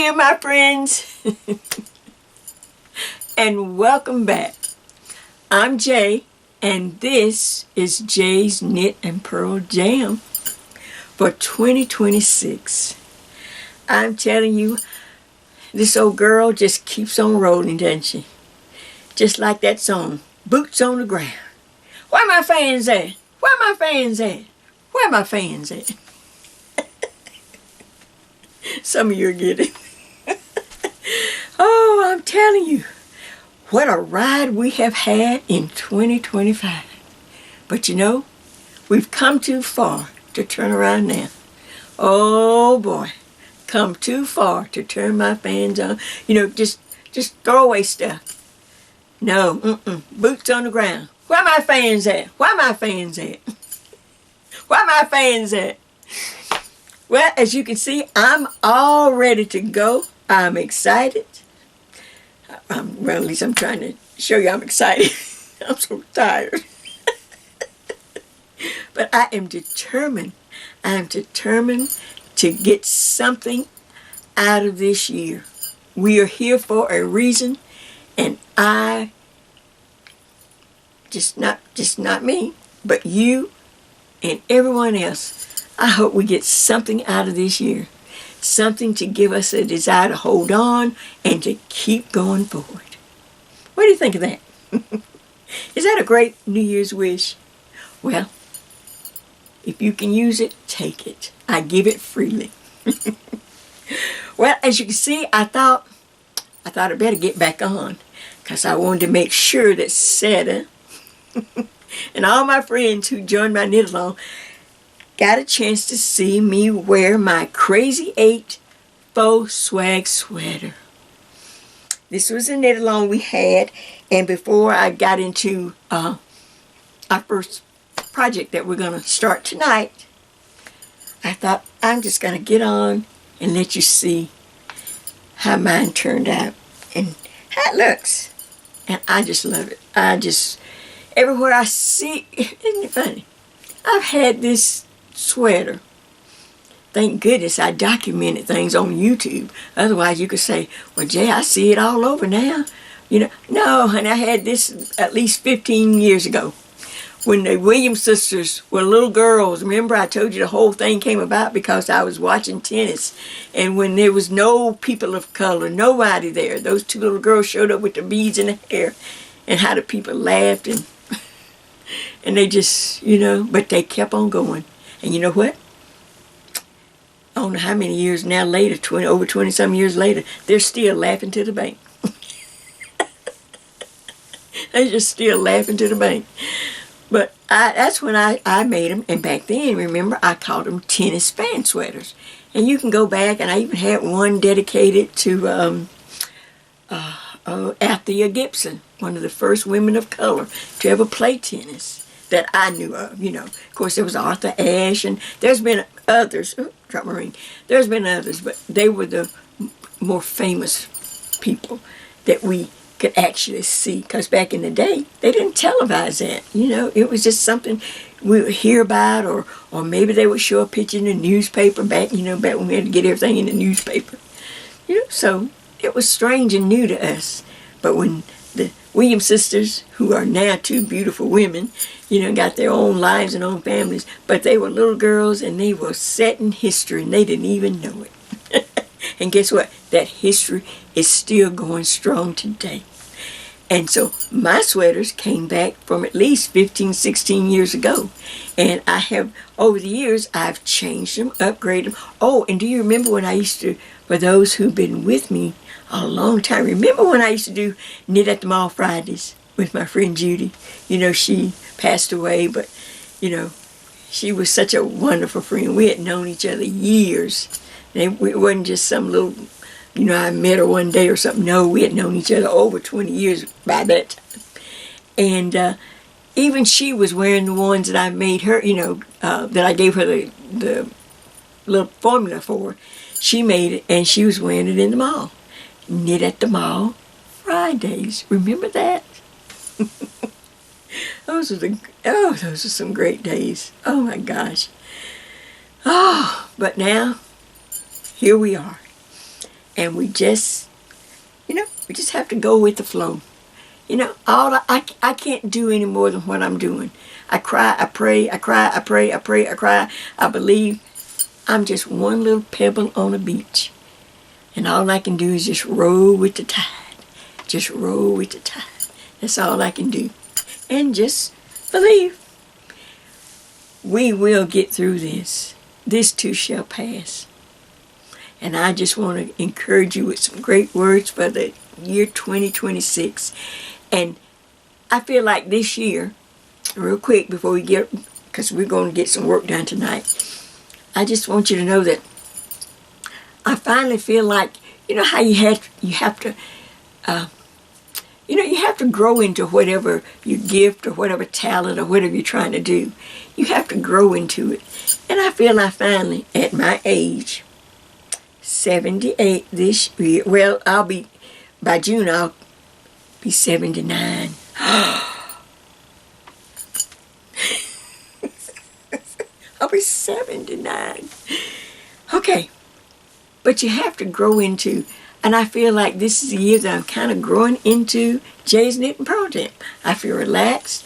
here, my friends, and welcome back. I'm Jay, and this is Jay's Knit and Purl Jam for 2026. I'm telling you, this old girl just keeps on rolling, doesn't she? Just like that song, Boots on the Ground. Where my fans at? Where my fans at? Where my fans at? Some of you get it. Oh, I'm telling you, what a ride we have had in 2025. But you know, we've come too far to turn around now. Oh boy, come too far to turn my fans on. You know, just throw away stuff. No, boots on the ground. Where my fans at? Where my fans at? Where my fans at? Well, as you can see, I'm all ready to go. I'm excited. Well, at least I'm trying to show you I'm excited. I'm so tired. But I am determined. I am determined to get something out of this year. We are here for a reason, and I, just not me, but you and everyone else, I hope we get something out of this year. Something to give us a desire to hold on and to keep going forward. What do you think of that? Is that a great New Year's wish? Well, if you can use it, take it. I give it freely. Well, as you can see, I thought I'd better get back on, because I wanted to make sure that Seta and all my friends who joined my knit along got a chance to see me wear my Crazy 8 faux swag sweater. This was a knit along we had, and before I got into our first project that we're going to start tonight, I thought I'm just going to get on and let you see how mine turned out and how it looks. And I just love it. Everywhere I see, isn't it funny? I've had this sweater. Thank goodness I documented things on YouTube. Otherwise you could say, well, Jay, I see it all over now. You know, no, and I had this at least 15 years ago when the Williams sisters were little girls. Remember, I told you the whole thing came about because I was watching tennis, and when there was no people of color, nobody there, those two little girls showed up with the beads in the hair, and how the people laughed, and they just, you know, but they kept on going. And you know what? I don't know how many years now later, over 20-some years later, they're still laughing to the bank. They're just still laughing to the bank. But that's when I made them. And back then, remember, I called them tennis fan sweaters. And you can go back, and I even had one dedicated to Althea Gibson, one of the first women of color to ever play tennis that I knew of, you know. Of course, there was Arthur Ashe, and there's been others. Oh, drop my ring. There's been others, but they were the more famous people that we could actually see. Because back in the day, they didn't televise that. You know, it was just something we would hear about, or maybe they would show a picture in the newspaper back when we had to get everything in the newspaper. You know, so it was strange and new to us. But when the Williams sisters, who are now two beautiful women, you know, got their own lives and own families, but they were little girls, and they were set in history, and they didn't even know it. And guess what? That history is still going strong today. And so my sweaters came back from at least 15, 16 years ago. And I have, over the years, I've changed them, upgraded them. Oh, and do you remember when I used to, for those who've been with me a long time, remember when I used to do Knit at the Mall Fridays with my friend Judy? You know, she passed away, but, you know, she was such a wonderful friend. We had known each other years. And it wasn't just some little, you know, I met her one day or something. No, we had known each other over 20 years by that time. And even she was wearing the ones that I made her, you know, that I gave her the little formula for. She made it, and she was wearing it in the mall. Knit at the Mall Fridays. Remember that? Those are some great days. Oh my gosh. Oh, but now, here we are. And we just, we just have to go with the flow. I can't do any more than what I'm doing. I cry, I pray, I cry, I pray, I pray, I cry. I believe I'm just one little pebble on a beach. And all I can do is just roll with the tide. Just roll with the tide. That's all I can do. And just believe. We will get through this. This too shall pass. And I just want to encourage you with some great words for the year 2026. And I feel like this year, real quick before we get, because we're going to get some work done tonight, I just want you to know that I finally feel like, how you have to grow into whatever your gift or whatever talent or whatever you're trying to do. You have to grow into it. And I feel I finally, at my age, 78 this year, well, by June I'll be 79. I'll be 79. Okay. But you have to grow into, and I feel like this is the year that I'm kind of growing into Jay's Knit and Purl Jam. I feel relaxed.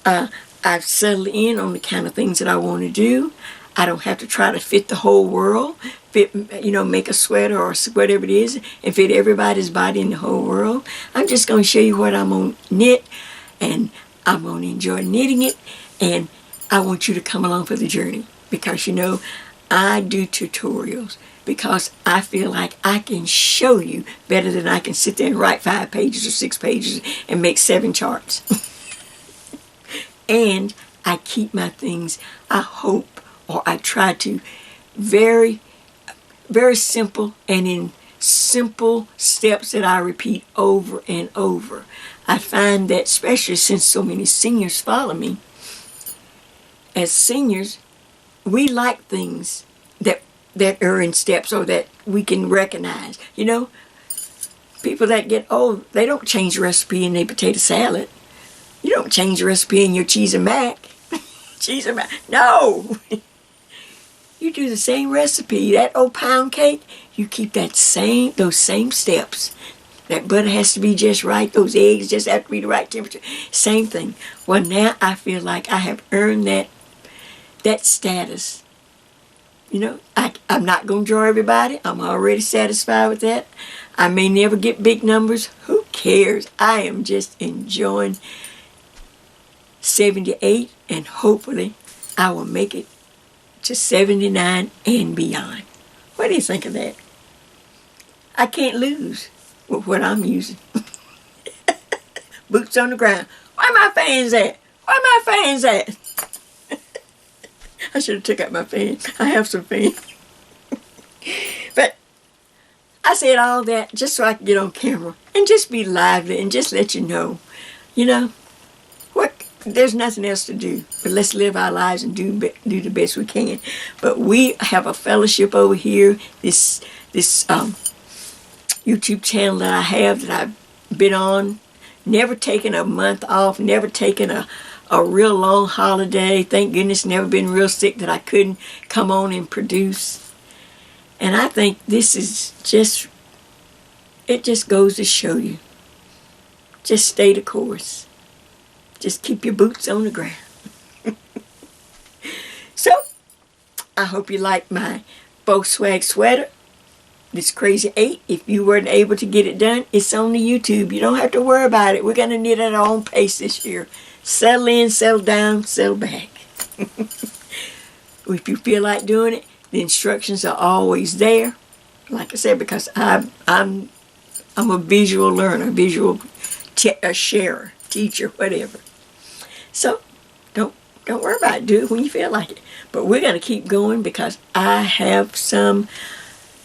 I've settled in on the kind of things that I want to do. I don't have to try to fit the whole world, make a sweater or whatever it is, and fit everybody's body in the whole world. I'm just going to show you what I'm going to knit, and I'm going to enjoy knitting it, and I want you to come along for the journey, because I do tutorials because I feel like I can show you better than I can sit there and write 5 pages or 6 pages and make 7 charts. And I keep my things, I hope, or I try to, very, very simple, and in simple steps that I repeat over and over. I find that, especially since so many seniors follow me, as seniors, we like things that are in steps or that we can recognize. People that get old, they don't change the recipe in their potato salad. You don't change the recipe in your cheese and mac. Cheese and mac. No! You do the same recipe. That old pound cake, you keep those same steps. That butter has to be just right. Those eggs just have to be the right temperature. Same thing. Well, now I feel like I have earned that status. I'm not going to draw everybody. I'm already satisfied with that. I may never get big numbers. Who cares? I am just enjoying 78, and hopefully I will make it to 79 and beyond. What do you think of that? I can't lose with what I'm using. Boots on the ground. Where my fans at? Where my fans at? I should have took out my fan. I have some fans. But I said all that just so I could get on camera and just be lively and just let you know, there's nothing else to do, but let's live our lives and do the best we can. But we have a fellowship over here, this YouTube channel that I have, that I've been on, never taken a month off, never taken a real long holiday. Thank goodness, never been real sick that I couldn't come on and produce. And I think this is it just goes to show you, just stay the course. Just keep your boots on the ground. So, I hope you like my Boho swag sweater. This Crazy 8. If you weren't able to get it done, it's on the YouTube. You don't have to worry about it. We're going to knit at our own pace this year. Settle in, settle down, settle back. If you feel like doing it, the instructions are always there. Like I said, because I'm a visual learner, visual sharer, teacher, whatever. So, don't worry about it. Do it when you feel like it. But we're going to keep going because I have some,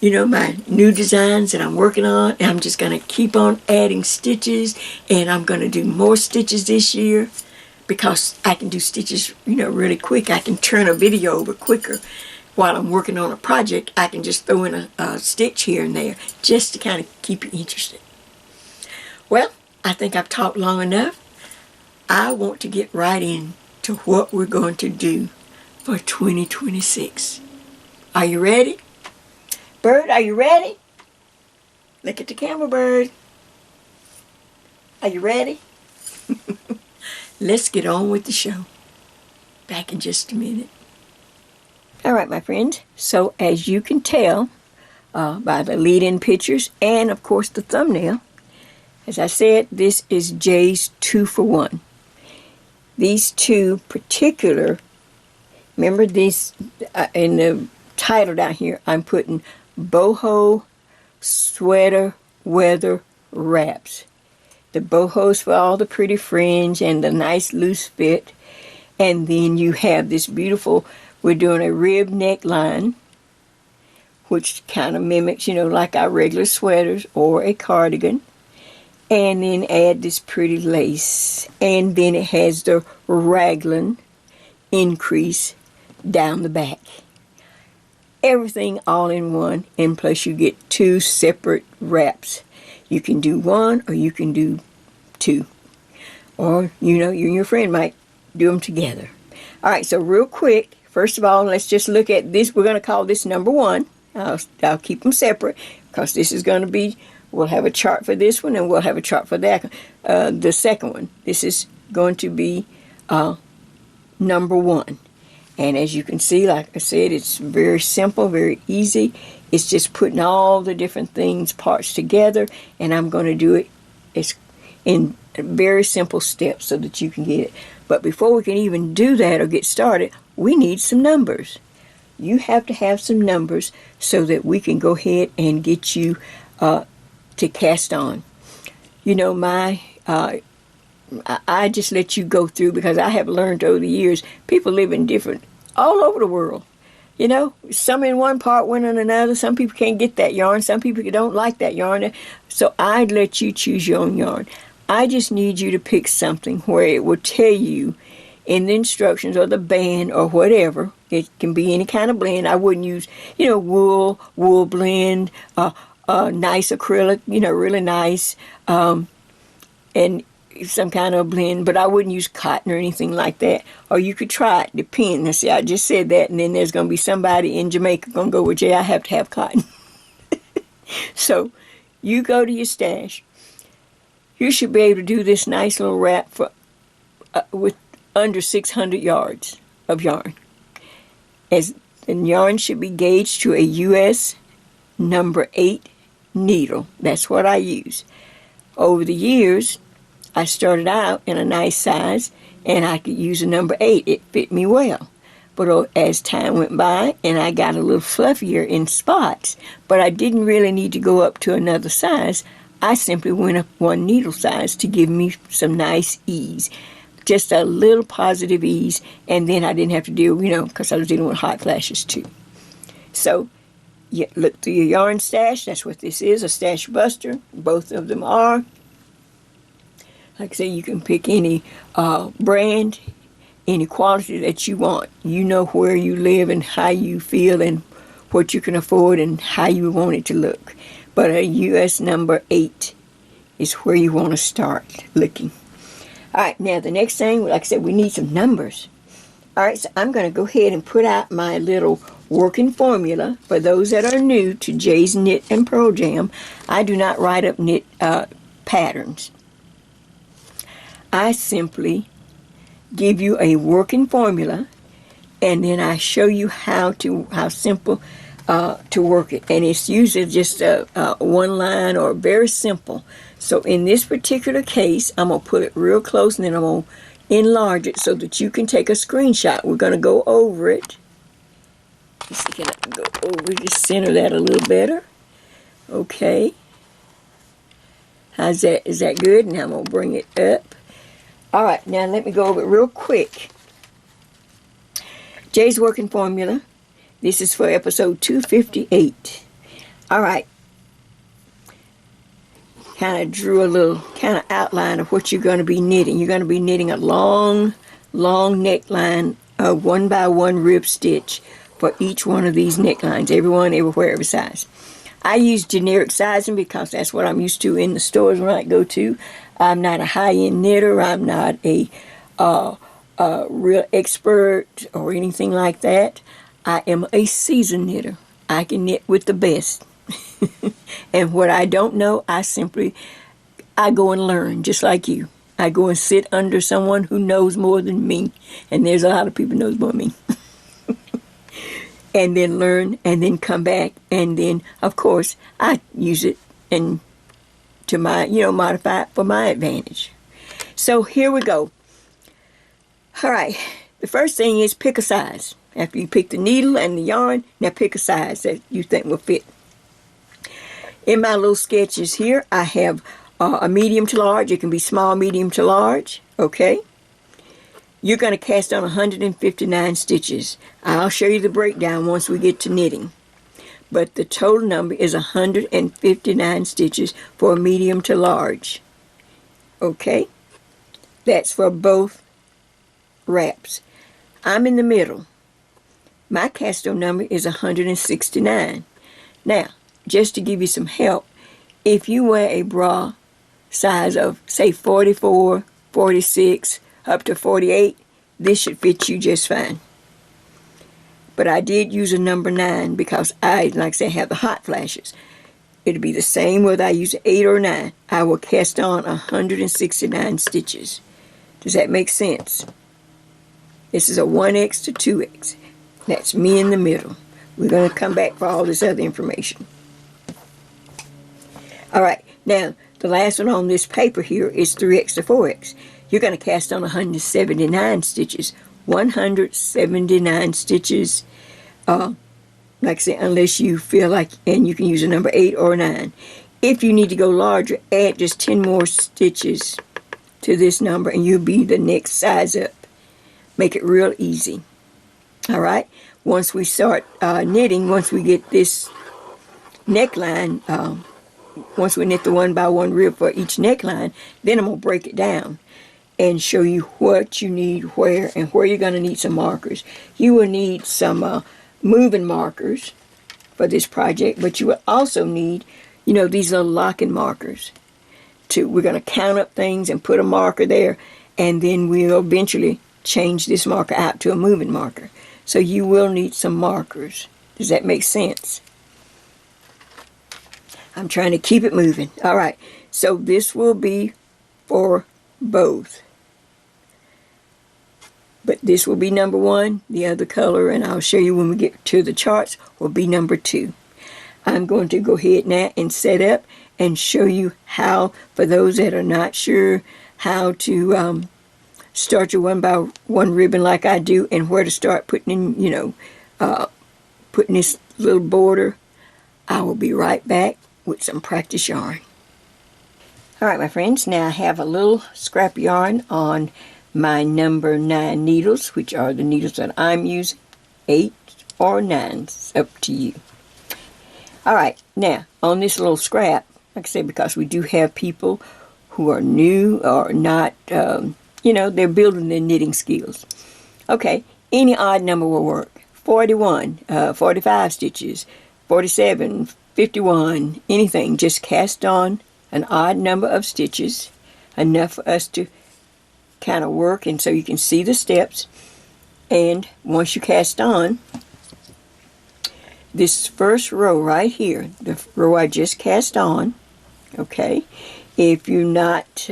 my new designs that I'm working on. And I'm just going to keep on adding stitches. And I'm going to do more stitches this year because I can do stitches, really quick. I can turn a video over quicker. While I'm working on a project, I can just throw in a stitch here and there just to kind of keep you interested. Well, I think I've talked long enough. I want to get right into what we're going to do for 2026. Are you ready? Bird, are you ready? Look at the camera bird. Are you ready? Let's get on with the show. Back in just a minute. All right, my friends. So as you can tell by the lead-in pictures and, of course, the thumbnail, as I said, this is Jay's 2-for-1. These two particular, remember these, in the title down here, I'm putting Boho sweater weather wraps. The bohos for all the pretty fringe and the nice loose fit. And then you have this beautiful, we're doing a rib neckline, which kind of mimics, like our regular sweaters or a cardigan. And then add this pretty lace. And then it has the raglan increase down the back. Everything all in one, and plus you get two separate wraps. You can do one or you can do two. Or, you and your friend might do them together. All right, so real quick, first of all, let's just look at this. We're going to call this number 1. I'll keep them separate because this is going to be, we'll have a chart for this one and we'll have a chart for that. The second one, this is going to be number 1. And as you can see, like I said, it's very simple, very easy. It's just putting all the different things, parts together, and I'm going to do it in very simple steps so that you can get it. But before we can even do that or get started, we need some numbers. You have to have some numbers so that we can go ahead and get you to cast on. I just let you go through because I have learned over the years, people live in different, all over the world. Some in one part, one in another. Some people can't get that yarn. Some people don't like that yarn. So I'd let you choose your own yarn. I just need you to pick something where it will tell you in the instructions or the band or whatever. It can be any kind of blend. I wouldn't use, wool blend, nice acrylic, really nice, and some kind of blend, but I wouldn't use cotton or anything like that. Or you could try it, depend. Now, see, I just said that, and then there's going to be somebody in Jamaica going to go, well, Jay, I have to have cotton. So you go to your stash. You should be able to do this nice little wrap for with under 600 yards of yarn. As the yarn should be gauged to a US number 8 needle. That's what I use. Over the years, I started out in a nice size, and I could use a number 8. It fit me well. But as time went by, and I got a little fluffier in spots, but I didn't really need to go up to another size, I simply went up one needle size to give me some nice ease. Just a little positive ease, and then I didn't have to deal, because I was dealing with hot flashes too. So, you look through your yarn stash. That's what this is, a stash buster. Both of them are. Like I say, you can pick any brand, any quality that you want. You know where you live and how you feel and what you can afford and how you want it to look. But a US number 8 is where you want to start looking. All right, now the next thing, like I said, we need some numbers. All right, so I'm going to go ahead and put out my little working formula for those that are new to Jay's Knit and Purl Jam. I do not write up knit patterns. I simply give you a working formula, and then I show you how simple to work it. And it's usually just one line or very simple. So in this particular case, I'm going to put it real close, and then I'm going to enlarge it so that you can take a screenshot. We're going to go over it. Let's see, can I go over, just center that a little better. Okay. How's that? Is that good? Now I'm going to bring it up. All right, now let me go over it real quick. Jay's working formula. This is for episode 258. All right. Kind of drew a little kind of outline of what you're going to be knitting. You're going to be knitting a long neckline, a 1x1 rib stitch for each one of these necklines. Every one, everywhere, every size. I use generic sizing because that's what I'm used to in the stores when I go to. I'm not a high-end knitter. I'm not a real expert or anything like that. I am a seasoned knitter. I can knit with the best. And what I don't know, I go and learn, just like you. I go and sit under someone who knows more than me. And there's a lot of people who knows more than me. And then learn, and then come back. And then, of course, I use it and to modify it for my advantage. So here we go. All right. The first thing is pick a size. After you pick the needle and the yarn, now pick a size that you think will fit. In my little sketches here, I have a medium to large. It can be small, medium to large. Okay. You're going to cast on 159 stitches. I'll show you the breakdown once we get to knitting. But the total number is 159 stitches for a medium to large. Okay? That's for both wraps. I'm in the middle. My cast on number is 169. Now, just to give you some help, if you wear a bra size of, say, 44, 46, up to 48, this should fit you just fine. But I did use a number 9 because I, like I said, have the hot flashes. It'll be the same whether I use 8 or 9. I will cast on 169 stitches. Does that make sense? This is a 1X to 2X. That's me in the middle. We're going to come back for all this other information. All right, now the last one on this paper here is 3X to 4X. You're going to cast on 179 stitches. 179 stitches, like I said, unless you feel like, and you can use a number 8 or 9. If you need to go larger, add just 10 more stitches to this number and you'll be the next size up. Make it real easy. All right? Once we start knitting, once we get this neckline, once we knit the 1x1 rib for each neckline, then I'm going to break it down and show you what you need where and where you're going to need some markers. You will need some moving markers for this project, but you will also need, these little locking markers. We're going to count up things and put a marker there, and then we'll eventually change this marker out to a moving marker. So you will need some markers. Does that make sense? I'm trying to keep it moving. All right, so this will be for both. But this will be number 1, the other color, and I'll show you when we get to the charts, will be number 2. I'm going to go ahead now and set up and show you how, for those that are not sure how to start your 1x1 ribbon like I do, and where to start putting in, putting this little border. I will be right back with some practice yarn. All right, my friends, now I have a little scrap yarn on my number 9 needles, which are the needles that I'm using, 8 or 9, up to you. All right, now on this little scrap, like I said, because we do have people who are new or not, they're building their knitting skills. Okay, any odd number will work. 41, 45 stitches, 47, 51, anything. Just cast on an odd number of stitches, enough for us to kind of work, and so you can see the steps. And once you cast on this first row right here, the row I just cast on, okay, if you're not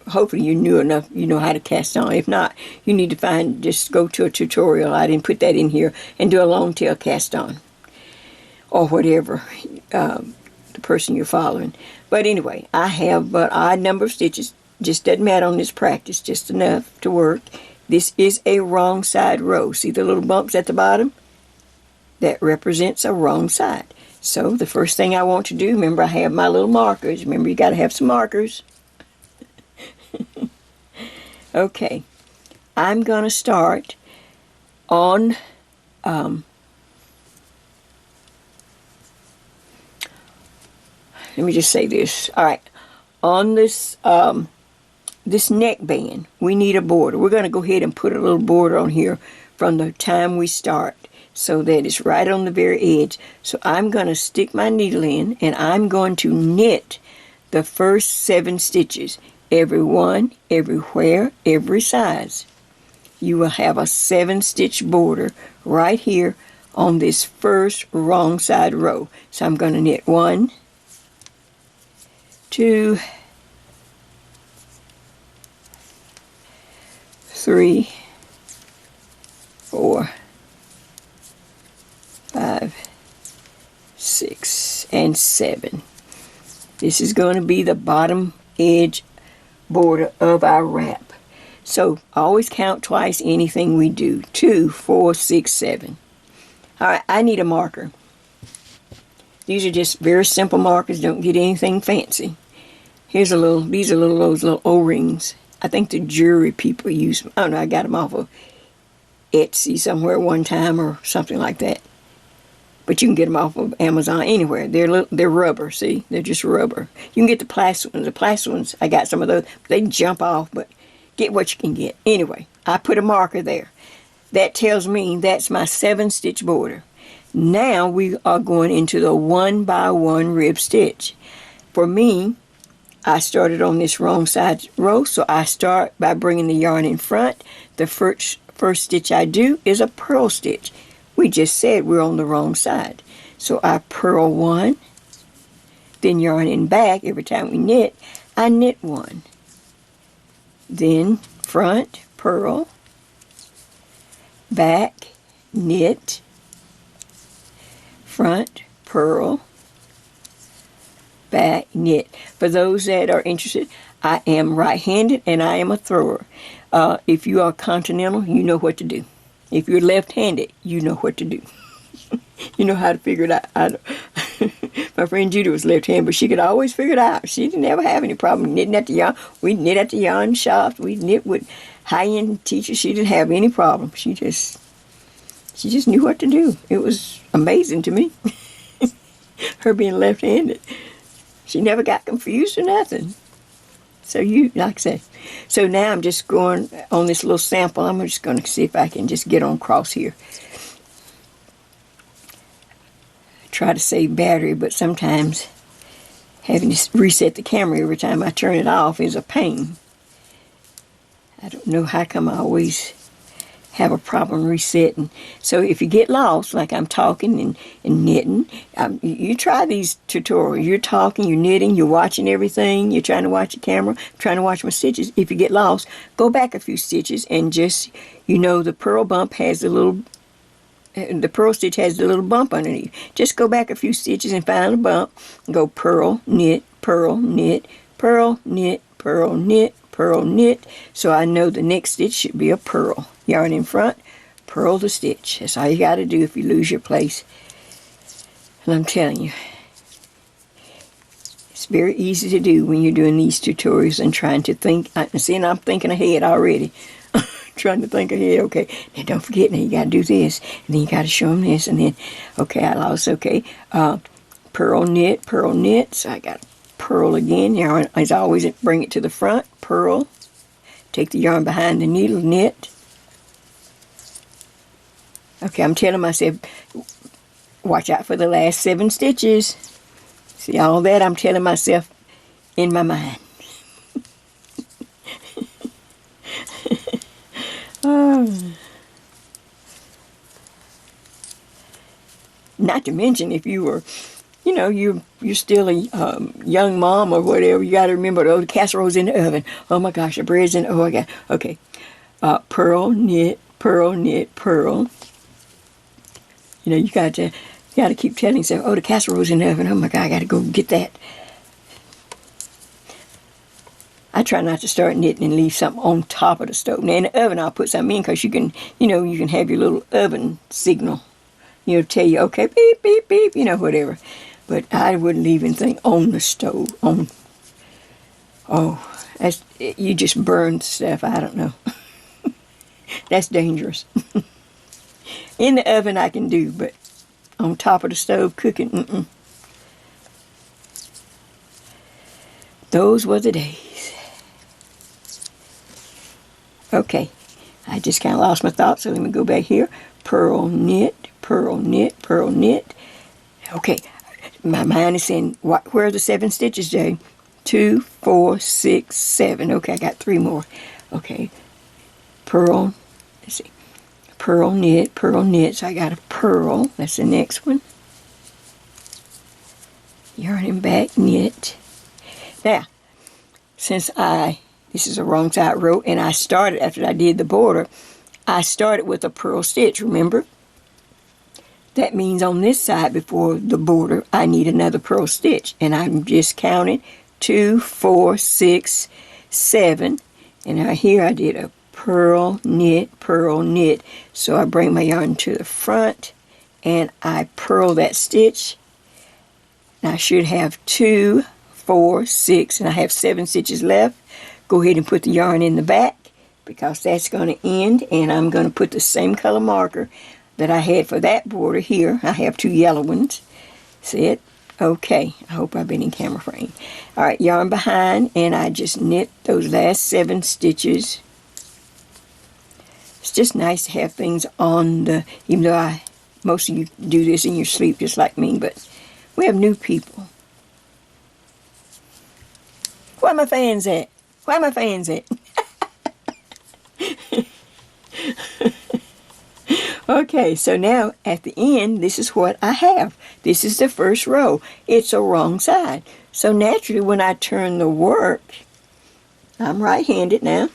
hopefully you knew enough, you know how to cast on. If not, you need to just go to a tutorial. I didn't put that in here, and do a long tail cast on or whatever the person you're following. But anyway, I have an odd number of stitches. Just doesn't matter on this practice, just enough to work. This is a wrong side row. See the little bumps at the bottom? That represents a wrong side. So the first thing I want to do, remember I have my little markers. Remember you got to have some markers. Okay, I'm going to start on let me just say this. All right, on this this neckband, we need a border. We're going to go ahead and put a little border on here from the time we start, so that it's right on the very edge. So I'm going to stick my needle in, and I'm going to knit the first 7 stitches. Every one, everywhere, every size. You will have a 7-stitch border right here on this first wrong side row. So I'm going to knit 1, 2, 3, 4, 5, 6, and 7. This is going to be the bottom edge border of our wrap. So always count twice anything we do. 2, 4, 6, 7. All right, I need a marker. These are just very simple markers. Don't get anything fancy. Here's a little, these are those little O-rings. I think the jewelry people use them. I don't know, I got them off of Etsy somewhere one time or something like that. But you can get them off of Amazon anywhere. They're rubber, see? They're just rubber. You can get the plastic ones. The plastic ones, I got some of those. They jump off, but get what you can get. Anyway, I put a marker there. That tells me that's my 7-stitch border. Now we are going into the 1-by-1 rib stitch. For me, I started on this wrong side row, so I start by bringing the yarn in front. The first stitch I do is a purl stitch. We just said we're on the wrong side. So I purl 1, then yarn in back. Every time we knit, I knit 1. Then front, purl, back, knit, front, purl, back, knit. For those that are interested, I am right-handed and I am a thrower. If you are continental, you know what to do. If you're left-handed, you know what to do. You know how to figure it out. My friend Judy was left-handed, but she could always figure it out. She didn't ever have any problem knitting at the yarn. We knit at the yarn shops. We knit with high-end teachers. She didn't have any problem. She just knew what to do. It was amazing to me. Her being left-handed. She never got confused or nothing. So like I said. So now I'm just going on this little sample. I'm just going to see if I can just get on across here. Try to save battery, but sometimes having to reset the camera every time I turn it off is a pain. I don't know how come I always have a problem resetting. So if you get lost, like I'm talking and knitting, you try these tutorials. You're talking, you're knitting, you're watching everything, you're trying to watch the camera, trying to watch my stitches. If you get lost, go back a few stitches and just, the purl bump has the purl stitch has the little bump underneath. Just go back a few stitches and find a bump. Go purl, knit, purl, knit, purl, knit, purl, knit, purl, knit. So I know the next stitch should be a purl. Yarn in front, purl the stitch. That's all you got to do if you lose your place. And I'm telling you, it's very easy to do when you're doing these tutorials and trying to think. See, I'm thinking ahead already. Trying to think ahead. Okay, now don't forget, now you got to do this. And then you got to show them this. And then, okay, I lost, okay. Purl, knit. So I got to purl again. Yarn, as always, bring it to the front. Purl. Take the yarn behind the needle, knit. Okay, I'm telling myself, watch out for the last 7 stitches. See, all that I'm telling myself in my mind. Not to mention, if you were, you're still a young mom or whatever, you got to remember, the casserole's in the oven. Oh my gosh, the bread's in. Oh, I got. Okay, purl, knit, purl, knit, purl. You got to keep telling yourself, oh, the casserole's in the oven. Oh my God, I got to go get that. I try not to start knitting and leave something on top of the stove. Now in the oven, I'll put something in because you can have your little oven signal. Tell you, okay, beep, beep, beep, whatever. But I wouldn't leave anything on the stove. You just burn stuff. I don't know. That's dangerous. In the oven I can do, but on top of the stove cooking, Those were the days. Okay, I just kind of lost my thoughts, so let me go back here. Purl, knit, purl, knit, purl, knit. Okay, my mind is saying, where are the 7 stitches, Jay? 2, 4, 6, 7. Okay, I got 3 more. Okay, purl, let's see. Purl knit, purl knit. So I got a purl. That's the next one. Yarning back, knit. Now, since this is a wrong side row, and I started after I did the border, I started with a purl stitch, remember? That means on this side before the border, I need another purl stitch. And I'm just counting 2, 4, 6, 7. And now here I did a purl, knit, purl, knit. So I bring my yarn to the front and I purl that stitch. And I should have 2, 4, 6, and I have 7 stitches left. Go ahead and put the yarn in the back because that's going to end, and I'm going to put the same color marker that I had for that border here. I have 2 yellow ones. See it? Okay, I hope I've been in camera frame. All right, yarn behind, and I just knit those last 7 stitches. It's just nice to have things on the, even though most of you do this in your sleep just like me, but we have new people. Where my fans at? Where my fans at? Okay, so now at the end, this is what I have. This is the first row. It's a wrong side. So naturally, when I turn the work, I'm right-handed now.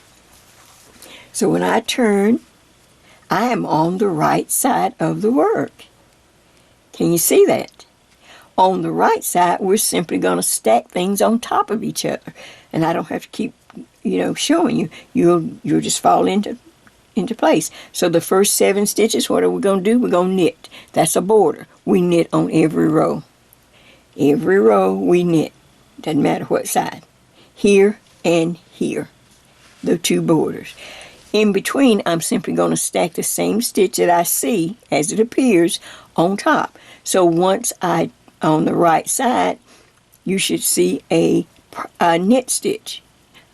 So when I turn, I am on the right side of the work. Can you see that? On the right side, we're simply going to stack things on top of each other. And I don't have to keep, showing you. You'll just fall into place. So the first 7 stitches, what are we going to do? We're going to knit. That's a border. We knit on every row. Every row we knit. Doesn't matter what side. Here and here. The 2 borders. In between, I'm simply going to stack the same stitch that I see as it appears on top. So once on the right side, you should see a knit stitch.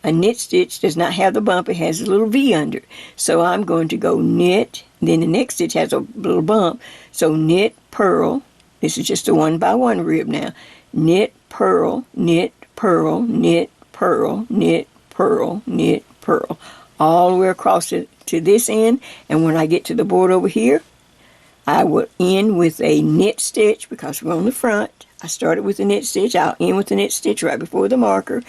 A knit stitch does not have the bump, it has a little V under it. So I'm going to go knit, then the next stitch has a little bump. So knit, purl, this is just a 1-by-1 rib now. Knit, purl, knit, purl, knit, purl, knit, purl, knit, purl. All the way across to this end, and when I get to the border over here, I will end with a knit stitch because we're on the front. I started with a knit stitch. I'll end with a knit stitch right before the marker.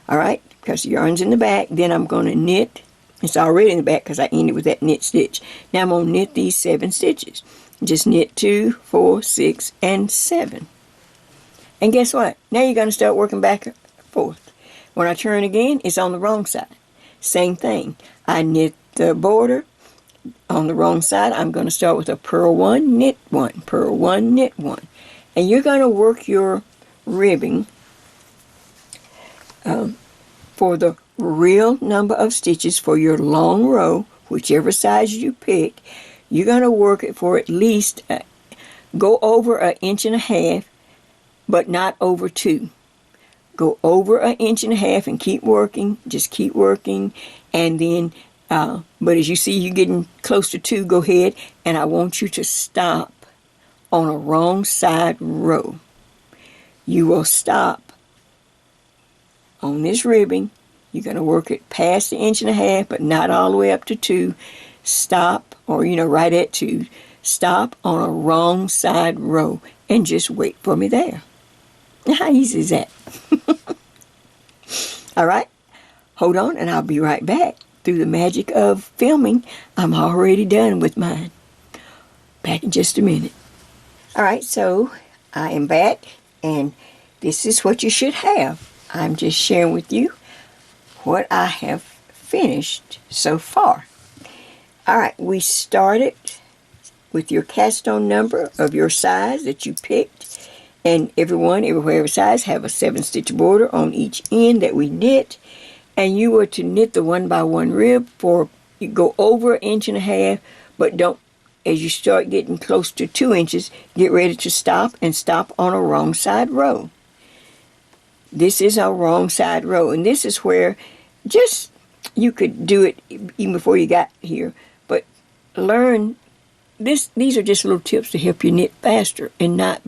All right, because the yarn's in the back. Then I'm going to knit. It's already in the back because I ended with that knit stitch. Now I'm going to knit these 7 stitches. Just knit 2, 4, 6, and 7. And guess what? Now you're going to start working back and forth. When I turn again, it's on the wrong side. Same thing. I knit the border. On the wrong side, I'm going to start with a purl 1, knit 1, purl 1, knit 1. And you're going to work your ribbing for the real number of stitches for your long row, whichever size you pick. You're going to work it for at least, go over 1.5 inches, but not over 2. Go over 1.5 inches and keep working, just keep working, and then but as you see you're getting close to 2, go ahead, and I want you to stop on a wrong side row. You will stop on this ribbing. You're going to work it past the 1.5 inches, but not all the way up to 2. Stop, or right at 2. Stop on a wrong side row and just wait for me there. Now, how easy is that? All right, hold on, and I'll be right back. Through the magic of filming, I'm already done with mine. Back in just a minute. All right, so I am back, and this is what you should have. I'm just sharing with you what I have finished so far. All right, we started with your cast on number of your size that you picked, and every size have a 7-stitch border on each end that we knit. And you were to knit the 1-by-1 rib you go over 1.5 inches, but don't, as you start getting close to 2 inches, get ready to stop and stop on a wrong side row. This is our wrong side row, and this is where you could do it even before you got here, but learn this. These are just little tips to help you knit faster and not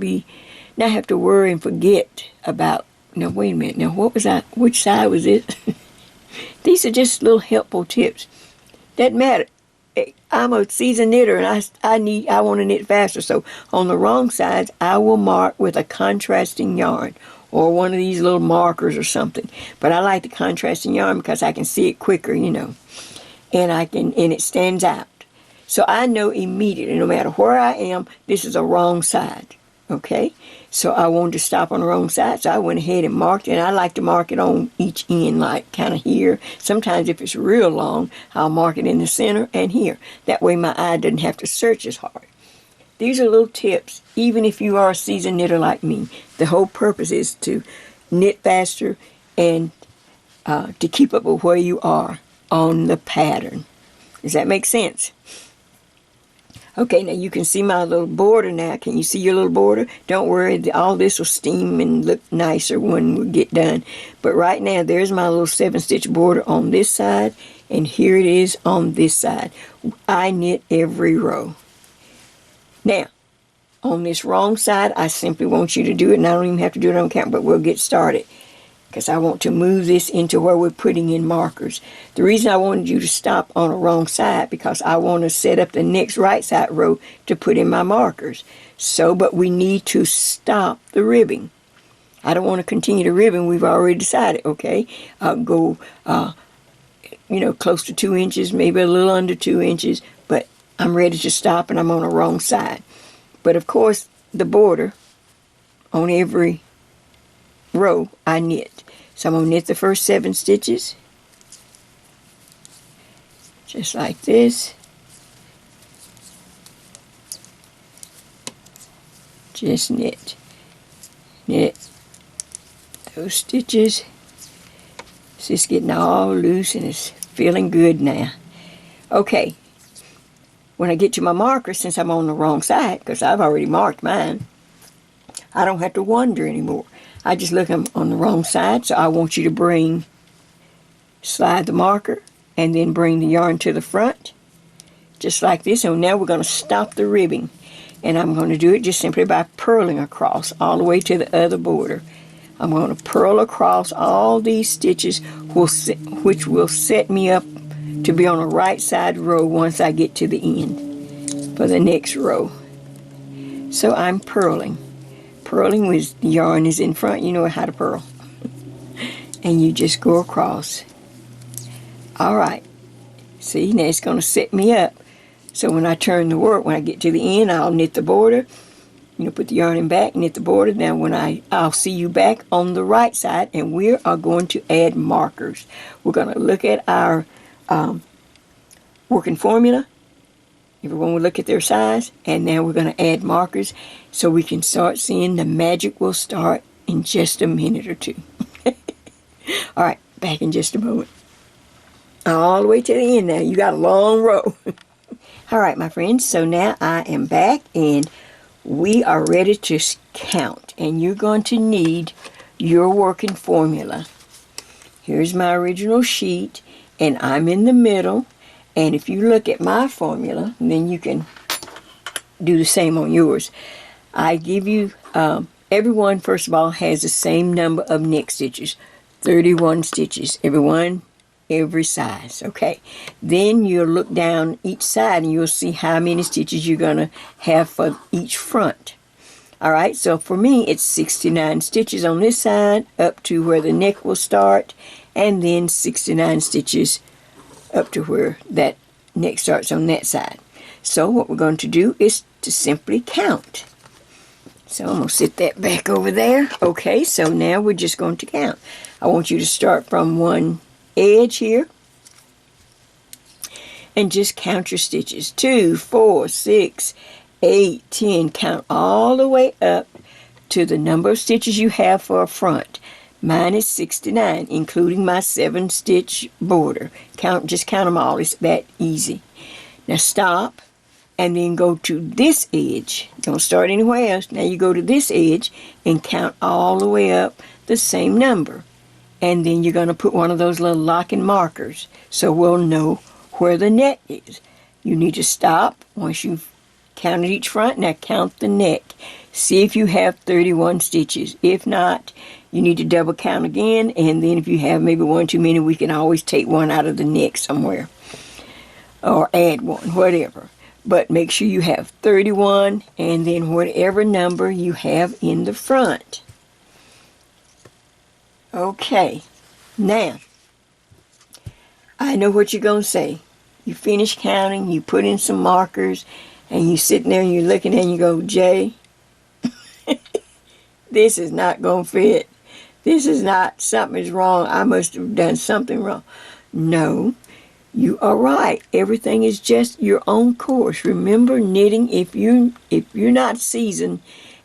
have to worry and forget about. Now wait a minute. Now what was that? Which side was it? These are just little helpful tips. Doesn't matter. I'm a seasoned knitter, and I want to knit faster. So on the wrong sides, I will mark with a contrasting yarn or one of these little markers or something. But I like the contrasting yarn because I can see it quicker, and it stands out. So I know immediately, no matter where I am, this is a wrong side. Okay? So I wanted to stop on the wrong side, so I went ahead and marked it. And I like to mark it on each end, like kind of here. Sometimes if it's real long, I'll mark it in the center and here. That way my eye doesn't have to search as hard. These are little tips, even if you are a seasoned knitter like me. The whole purpose is to knit faster and to keep up with where you are on the pattern. Does that make sense? Okay, now you can see my little border now. Can you see your little border? Don't worry, all this will steam and look nicer when we get done. But right now, there's my little 7-stitch border on this side, and here it is on this side. I knit every row. Now, on this wrong side, I simply want you to do it, and I don't even have to do it on camera, but we'll get started, because I want to move this into where we're putting in markers. The reason I wanted you to stop on the wrong side, because I want to set up the next right side row to put in my markers. But we need to stop the ribbing. I don't want to continue the ribbing. We've already decided, okay? I'll go, close to 2 inches, maybe a little under 2 inches, but I'm ready to stop and I'm on the wrong side. But of course, the border on every row I knit. So I'm going to knit the first 7 stitches. Just like this. Just knit. Knit those stitches. It's just getting all loose and it's feeling good now. Okay. When I get to my marker, since I'm on the wrong side, because I've already marked mine, I don't have to wonder anymore. I just look on the wrong side, so I want you to slide the marker, and then bring the yarn to the front, just like this. So now we're going to stop the ribbing, and I'm going to do it just simply by purling across all the way to the other border. I'm going to purl across all these stitches, which will set me up to be on the right side row once I get to the end for the next row. So I'm purling. Purling with the yarn is in front, you know how to purl. And you just go across. Alright. See, now it's going to set me up. So when I turn the work, when I get to the end, I'll knit the border. Put the yarn in back, knit the border. Now I'll see you back on the right side, and we are going to add markers. We're going to look at our working formula. Everyone will look at their size, and now we're going to add markers so we can start seeing the magic will start in just a minute or two. All right, back in just a moment. All the way to the end now. You got a long row. All right, my friends, so now I am back, and we are ready to count, and you're going to need your working formula. Here's my original sheet, and I'm in the middle. And if you look at my formula, then you can do the same on yours. I give you, everyone, first of all, has the same number of neck stitches, 31 stitches, every size, okay? Then you'll look down each side and you'll see how many stitches you're going to have for each front. All right, so for me, it's 69 stitches on this side up to where the neck will start, and then 69 stitches up to where that neck starts on that side. So what we're going to do is to simply count. So I'm going to sit that back over there. Okay, so now we're just going to count. I want you to start from one edge here and just count your stitches. 2, 4, 6, 8, 10. Count all the way up to the number of stitches you have for a front. Mine is 69, including my 7-stitch border. Just count them all. It's that easy. Now stop, and then go to this edge. Don't start anywhere else. Now you go to this edge and count all the way up the same number. And then you're going to put one of those little locking markers so we'll know where the neck is. You need to stop once you've counted each front. Now count the neck. See if you have 31 stitches. If not, you need to double count again, and then if you have maybe one too many, we can always take one out of the neck somewhere. or add one, whatever. But make sure you have 31 and then whatever number you have in the front. Okay, now, I know what you're going to say. You finish counting, you put in some markers, and you sitting there and you're looking and you go, Jay, this is not going to fit. This is not, something is wrong. I must have done something wrong. No, you are right. Everything is just your own course. Remember, knitting, if you're not seasoned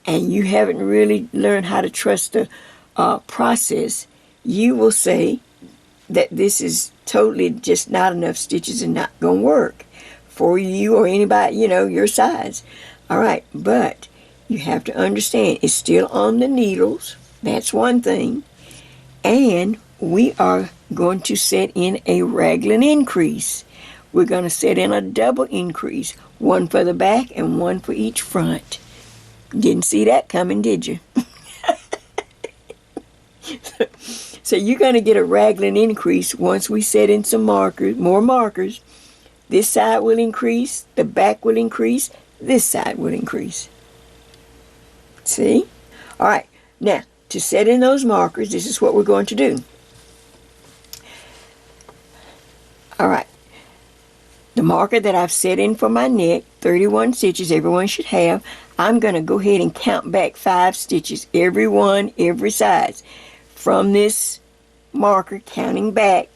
and you haven't really learned how to trust the process, you will say that this is totally just not enough stitches and not going to work for you or anybody, your size. All right, but you have to understand it's still on the needles. That's one thing. And we are going to set in a raglan increase. We're going to set in a double increase, one for the back and one for each front. Didn't see that coming, did you? So you're going to get a raglan increase once we set in some markers, more markers. This side will increase, the back will increase, this side will increase. See? All right, now to set in those markers, this is what we're going to do. All right, the marker that I've set in for my neck, 31 stitches, everyone should have, I'm going to go ahead and count back 5 stitches, every one, every size. From this marker, counting back.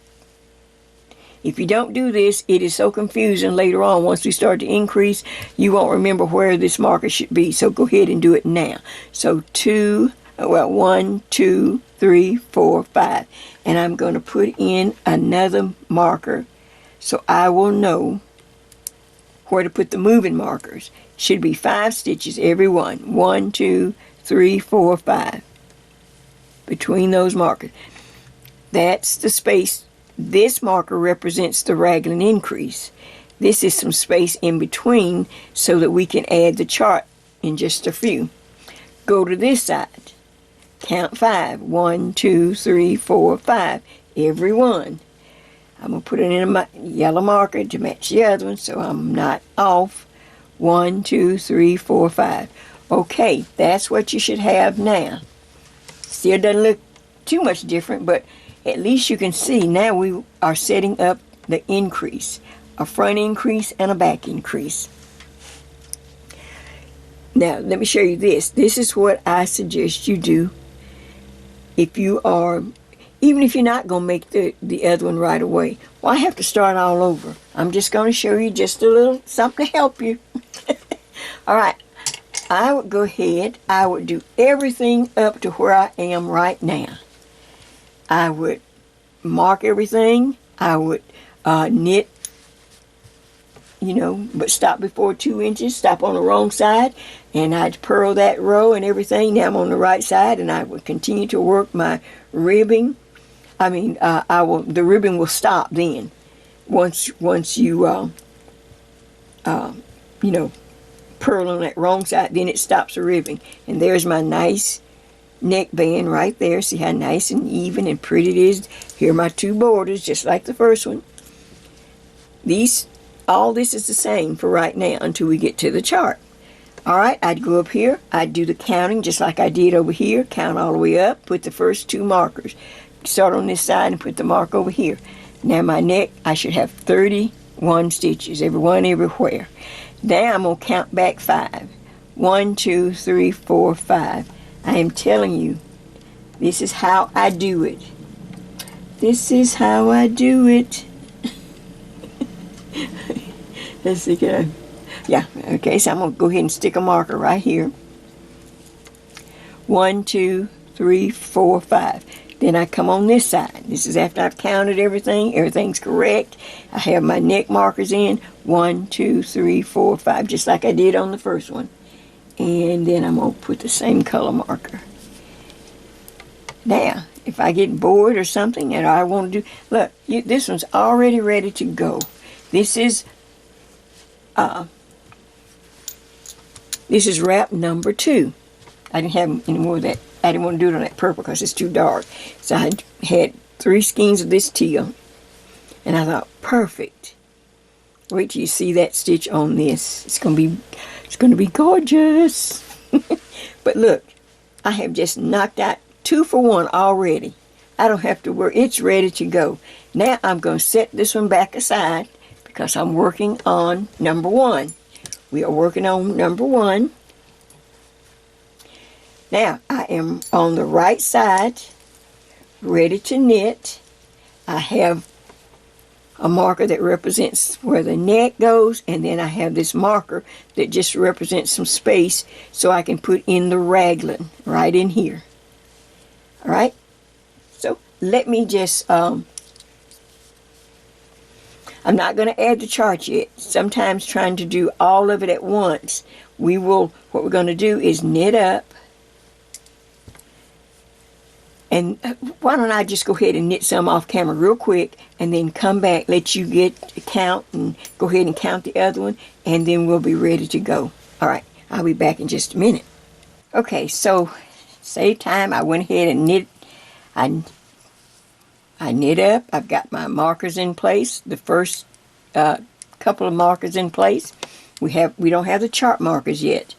If you don't do this, it is so confusing later on. Once we start to increase, you won't remember where this marker should be. So go ahead and do it now. So 1, 2, 3, 4, 5. And I'm going to put in another marker so I will know where to put the moving markers. Should be 5 stitches every one. 1, 2, 3, 4, 5. Between those markers. That's the space. This marker represents the raglan increase. This is some space in between so that we can add the chart in just a few. Go to this side. Count 5. 1, 2, 3, 4, 5. Every one. I'm going to put it in a yellow marker to match the other one so I'm not off. 1, 2, 3, 4, 5. Okay, that's what you should have now. Still doesn't look too much different, but at least you can see now we are setting up the increase. A front increase and a back increase. Now, let me show you this. This is what I suggest you do if you are, even if you're not going to make the other one right away. Well, I have to start all over. I'm just going to show you just a little something to help you. All right. I would go ahead, I would do everything up to where I am right now. I would mark everything. I would knit, but stop before 2 inches, stop on the wrong side, and I'd purl that row and everything. Now I'm on the right side, and I would continue to work my ribbing. The ribbing will stop then. Once you, purl on that wrong side, then it stops the ribbing. And there's my nice neckband right there. See how nice and even and pretty it is. Here are my 2 borders, just like the first one. All this is the same for right now until we get to the chart. All right, I'd go up here. I'd do the counting just like I did over here. Count all the way up. Put the first 2 markers. Start on this side and put the mark over here. Now my neck, I should have 31 stitches, every one everywhere. Now I'm going to count back 5. 1, 2, 3, 4, 5. I am telling you, this is how I do it. This is how I do it. Let's see, yeah, okay, so I'm going to go ahead and stick a marker right here. 1, 2, 3, 4, 5. Then I come on this side. This is after I've counted everything. Everything's correct. I have my neck markers in. 1, 2, 3, 4, 5, just like I did on the first one. And then I'm going to put the same color marker. Now, if I get bored or something and I want to do, look, this one's already ready to go. This is wrap number 2. I didn't have any more of that. I didn't want to do it on that purple because it's too dark. So I had 3 skeins of this teal. And I thought, perfect. Wait till you see that stitch on this. It's gonna be gorgeous. But look, I have just knocked out 2 for 1 already. I don't have to worry. It's ready to go. Now I'm going to set this one back aside because I'm working on number 1. We are working on number 1. Now I am on the right side, ready to knit. I have a marker that represents where the neck goes, and then I have this marker that just represents some space so I can put in the raglan right in here. All right, so let me just I'm not going to add the chart yet. Sometimes trying to do all of it at once, what we're going to do is knit up. And why don't I just go ahead and knit some off camera real quick and then come back, let you get a count and go ahead and count the other one, and then we'll be ready to go. All right, I'll be back in just a minute. Okay, so save time. I went ahead and knit. I knit up. I've got my markers in place. The first couple of markers in place. We don't have the chart markers yet.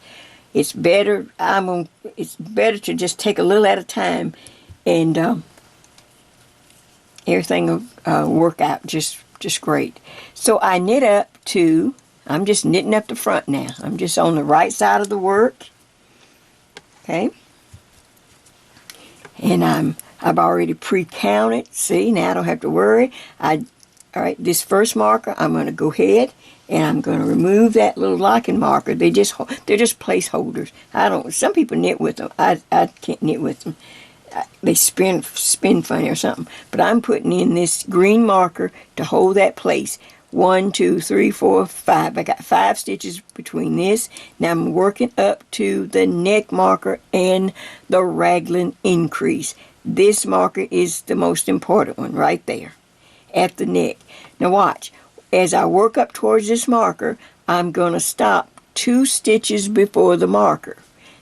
It's better. It's better to just take a little at a time. And everything will work out just great. So I knit up to, I'm just knitting up the front now. I'm just on the right side of the work. Okay. And I've already pre-counted. See, now I don't have to worry. All right, this first marker, I'm going to go ahead and I'm going to remove that little locking marker. They're just placeholders. Some people knit with them. I can't knit with them. They spin funny or something. But I'm putting in this green marker to hold that place. 1, 2, 3, 4, 5. I got 5 stitches between this. Now I'm working up to the neck marker and the raglan increase. This marker is the most important one right there at the neck. Now watch. As I work up towards this marker, I'm going to stop 2 stitches before the marker.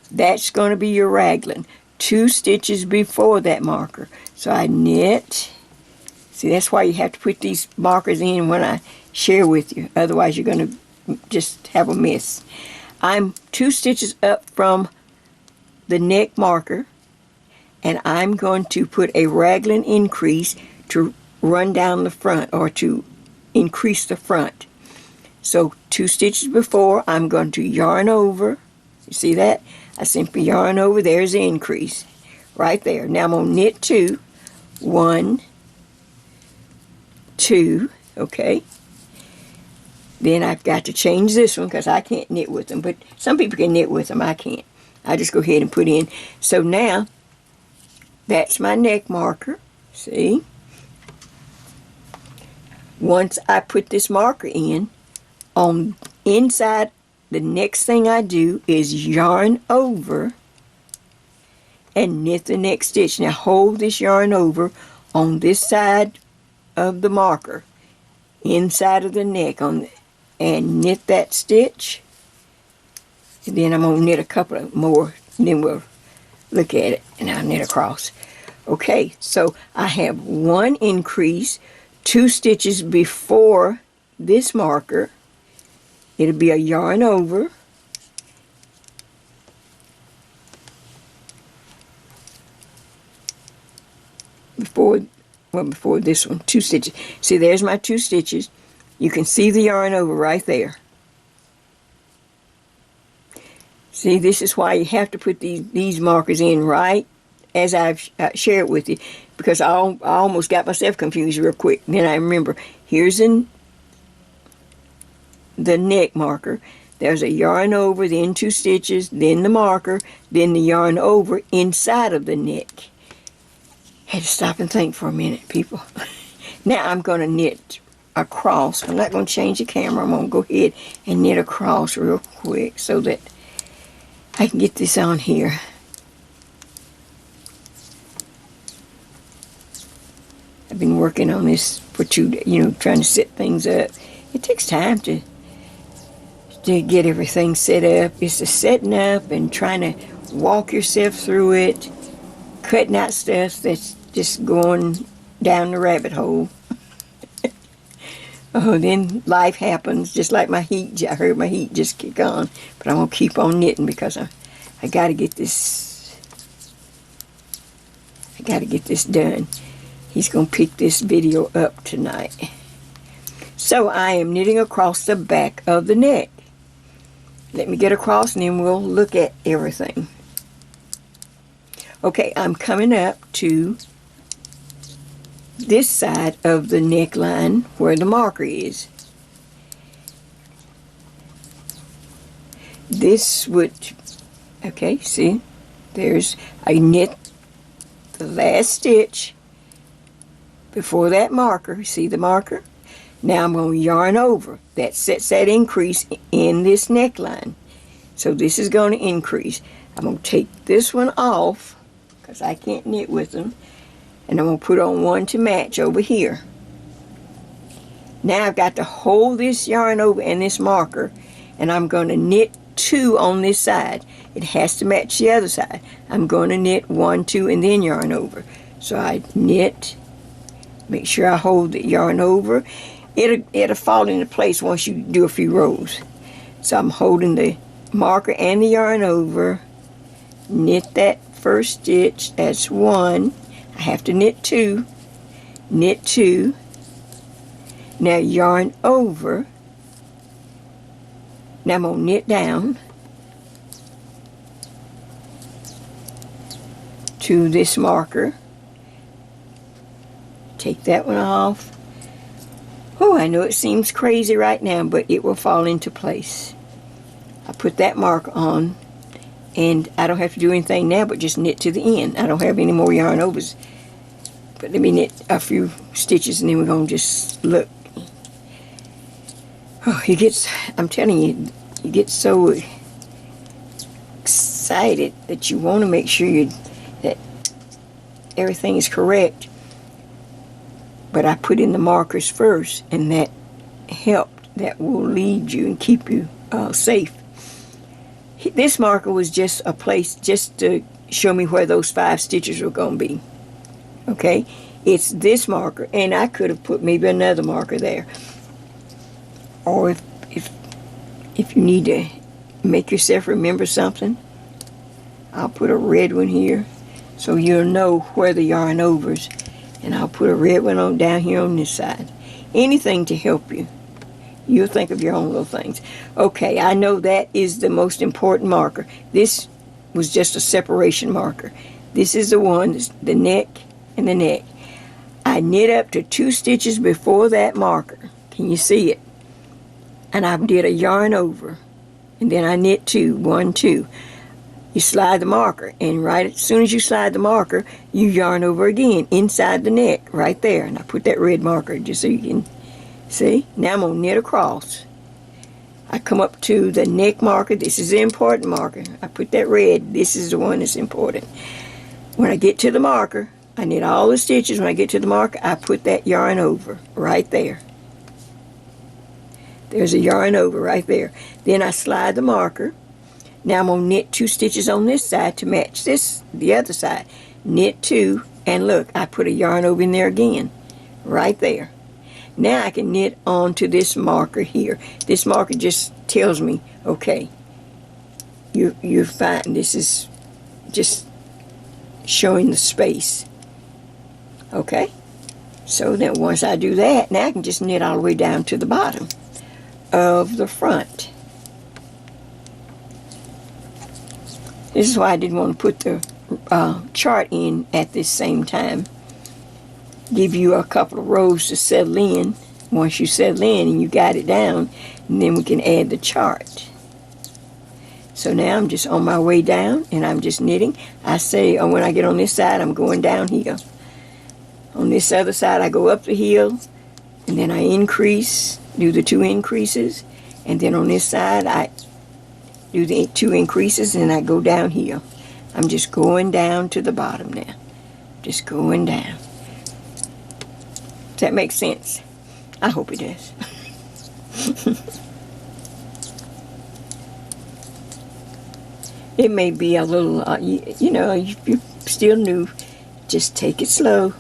That's going to be your raglan. 2 stitches before that marker. So I knit. See, that's why you have to put these markers in when I share with you. Otherwise, you're going to just have a miss. I'm 2 stitches up from the neck marker, and I'm going to put a raglan increase to run down the front or to increase the front. So 2 stitches before, I'm going to yarn over. You see that? I simply yarn over. There's the increase right there. Now I'm going to knit 2. 1, 2, okay. Then I've got to change this one because I can't knit with them. But some people can knit with them. I can't. I just go ahead and put in. So now, that's my neck marker. See? Once I put this marker in, on inside, the next thing I do is yarn over and knit the next stitch. Now hold this yarn over on this side of the marker, inside of the neck, and knit that stitch. And then I'm going to knit a couple of more, and then we'll look at it, and I'll knit across. Okay, so I have 1 increase, 2 stitches before this marker. It'll be a yarn over. Before this one, 2 stitches. See, there's my 2 stitches. You can see the yarn over right there. See, this is why you have to put these markers in right as I've shared with you, because I almost got myself confused real quick. Then I remember, here's in the neck marker. There's a yarn over, then 2 stitches, then the marker, then the yarn over inside of the neck. Had to stop and think for a minute, people. Now I'm going to knit across. I'm not going to change the camera. I'm going to go ahead and knit across real quick so that I can get this on here. I've been working on this for 2 days, trying to set things up. It takes time to get everything set up. It's the setting up and trying to walk yourself through it, cutting out stuff that's just going down the rabbit hole. Oh, then life happens, just like my heat. I heard my heat just kick on, but I'm gonna keep on knitting because I gotta get this. I gotta get this done. He's gonna pick this video up tonight. So I am knitting across the back of the neck. Let me get across and then we'll look at everything. Okay, I'm coming up to this side of the neckline where the marker is. This would, okay, see, there's, I knit the last stitch before that marker. See the marker? Now I'm going to yarn over. That sets that increase in this neckline. So this is going to increase. I'm going to take this one off because I can't knit with them. And I'm going to put on one to match over here. Now I've got to hold this yarn over and this marker, and I'm going to knit 2 on this side. It has to match the other side. I'm going to knit 1, 2, and then yarn over. So I knit, make sure I hold the yarn over. It'll fall into place once you do a few rows. So I'm holding the marker and the yarn over, knit that first stitch, that's 1. I have to knit 2, knit 2, now yarn over, now I'm going to knit down to this marker, take that one off. Oh, I know it seems crazy right now, but it will fall into place. I put that marker on, and I don't have to do anything now but just knit to the end. I don't have any more yarn overs. But let me knit a few stitches and then we're going to just look. Oh, I'm telling you, you get so excited that you want to make sure that everything is correct. But I put in the markers first, and that helped. That will lead you and keep you safe. This marker was just a place just to show me where those 5 stitches were going to be. Okay, it's this marker, and I could have put maybe another marker there. Or if you need to make yourself remember something, I'll put a red one here so you'll know where the yarn overs, and I'll put a red one on down here on this side. Anything to help you. You'll think of your own little things. Okay, I know that is the most important marker. This was just a separation marker. This is the one, the neck and the neck. I knit up to 2 stitches before that marker. Can you see it? And I did a yarn over, and then I knit 2, 1, 2. You slide the marker, and right as soon as you slide the marker, you yarn over again inside the neck, right there. And I put that red marker just so you can see. Now I'm going to knit across. I come up to the neck marker. This is the important marker. I put that red. This is the one that's important. When I get to the marker, I knit all the stitches. When I get to the marker, I put that yarn over right there. There's a yarn over right there. Then I slide the marker. Now I'm going to knit 2 stitches on this side to match the other side. Knit 2, and look, I put a yarn over in there again, right there. Now I can knit onto this marker here. This marker just tells me, okay, you're fine. This is just showing the space. Okay? So then once I do that, now I can just knit all the way down to the bottom of the front. This is why I didn't want to put the chart in at this same time. Give you a couple of rows to settle in. Once you settle in and you got it down, and then we can add the chart. So now I'm just on my way down, and I'm just knitting. I say, when I get on this side, I'm going down here. On this other side, I go up the hill, and then I increase, do the 2 increases, and then on this side, I do the 2 increases, and I go down here. I'm just going down to the bottom now. Just going down. Does that make sense? I hope it does. It may be a little, you know, if you're still new, just take it slow.